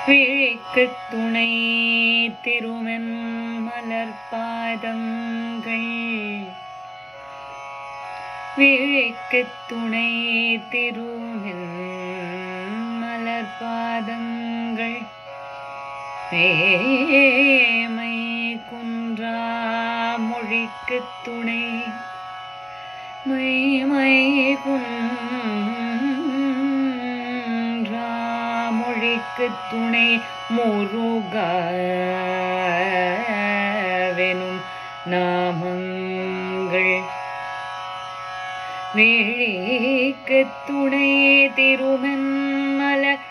விழிக்குத் துணை திருமென் மலர்பாதங்கள் விழிக்குத் துணை திருமென் மலர்பாதங்கள் மேமை குன்றா மொழிக்குத் துணை மைமை குன்றா மொழிக்குத் துணை முருகவெனும் நாமங்கள் விழிக்குத் துணை திருமென் மலர்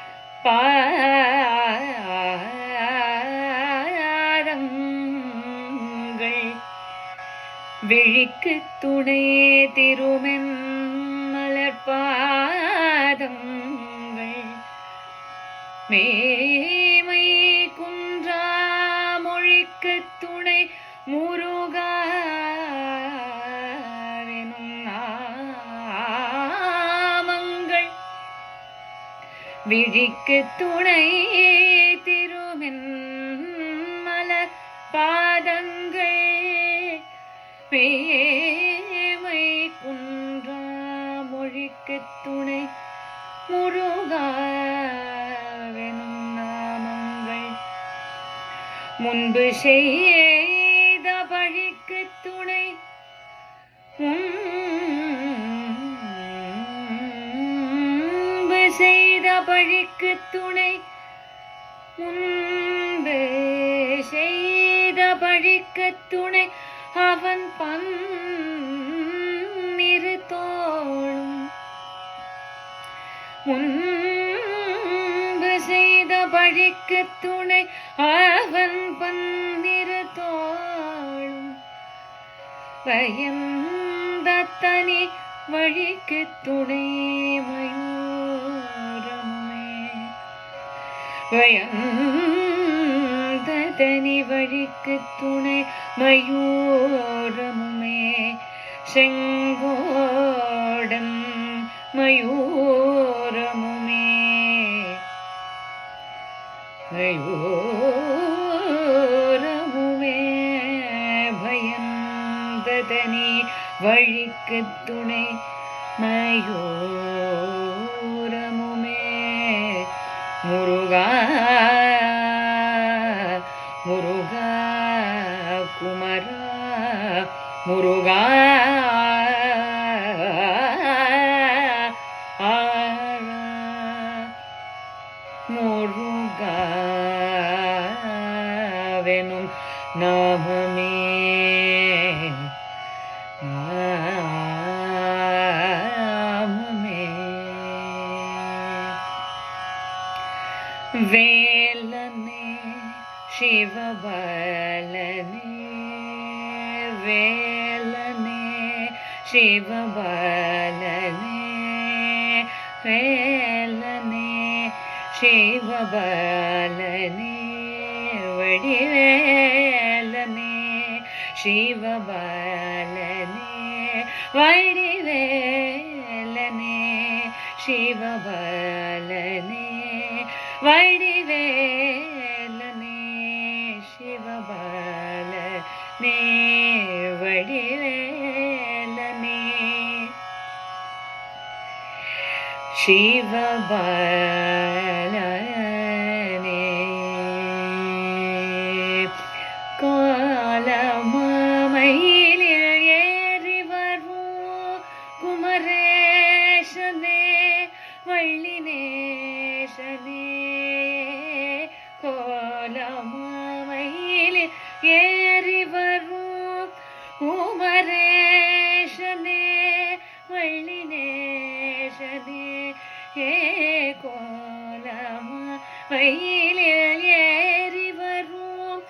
பாதங்கள் விழிக்குத் துணை திருமென் மலர் பாதங்கள் மேமை குன்றா மொழிக்குத் துணை முருகவெனும் நாமங்கள் விழிக்குத் துணை திருமென் மலர் பாதங்கள் மேமை குன்றா மொழிக்குத் துணை முருகவெனும் நாமங்கள் முன்பு செய்த பழிக்குத் துணை முன்பு செய்த பழிக்குத் துணை முன்பு செய்த பழிக்குத் துணை அவன் பன்னிரு தோளும் முன்பு செய்த பழிக்குத் துணை அவன் பன்னிரு தோளும் பயந்த தனி வழிக்குத் துணை மயூரமுமே பயந்த தனி வழிக்குத் துணை மயூரமுமே செங்கோடன் மயூரமுமே மயூரமுமே பயந்ததனி வழிக்குத் துணை மயூரமுமே முருகா முருகா குமரா முருகா முருகவெனும் நாமமே நாமமே வேலனே சிவபாலனே வேலனே சிவபாலனே வேலனே சிவபாலனே வடிவேலனே சிவபாலனே வடிவேலனே சிவபாலனே வடிவேலனே சிவபாலனே வடிவேலனே சிவபாலனே கோலமாமயிலில் ஏறி வரும் குமரேசனே வள்ளினேசனே கோலமாமயிலில் ஏறி வரும் குமரேசனே வள்ளினேசனே கோலமாமயிலில் ஏறி வரும்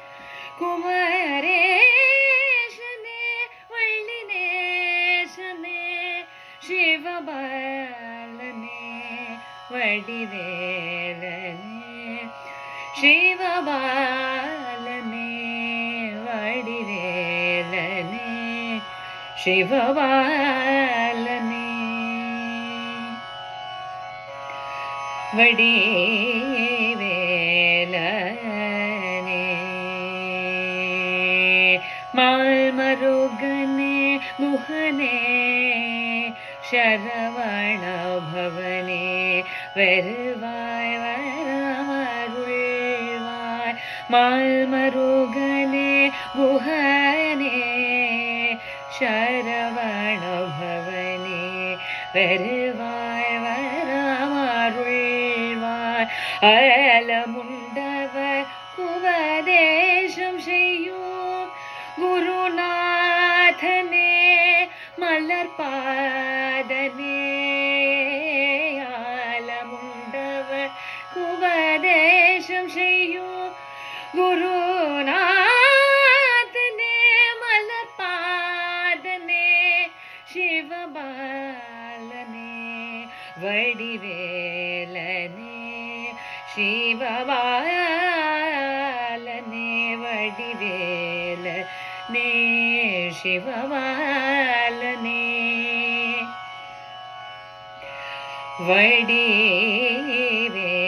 குமரேசனே வள்ளினேசனே சிவபாலனே வடிவேலனே சிவபாலனே வடிவேலனே சிவபாலனே வடிவேலனே மால்மருகனே குஹனே சரவண பவனே வருவாய் வரமருள்வாய் மால்மருகனே குஹனே சரவண பவனே வருவாய் வரமருள்வாய் அலமுண்டவர் உபதேசம் செய்யும் குருநாதனே மலர்பாதனே ஆலமுண்டவர் உபதேசம் செய்யும் குருநாதனே மலர்பாதனே சிவபாலனே வடிவேலனே சிவபாலனே வடிவேலனே சிவபாலனே வடிவேலனே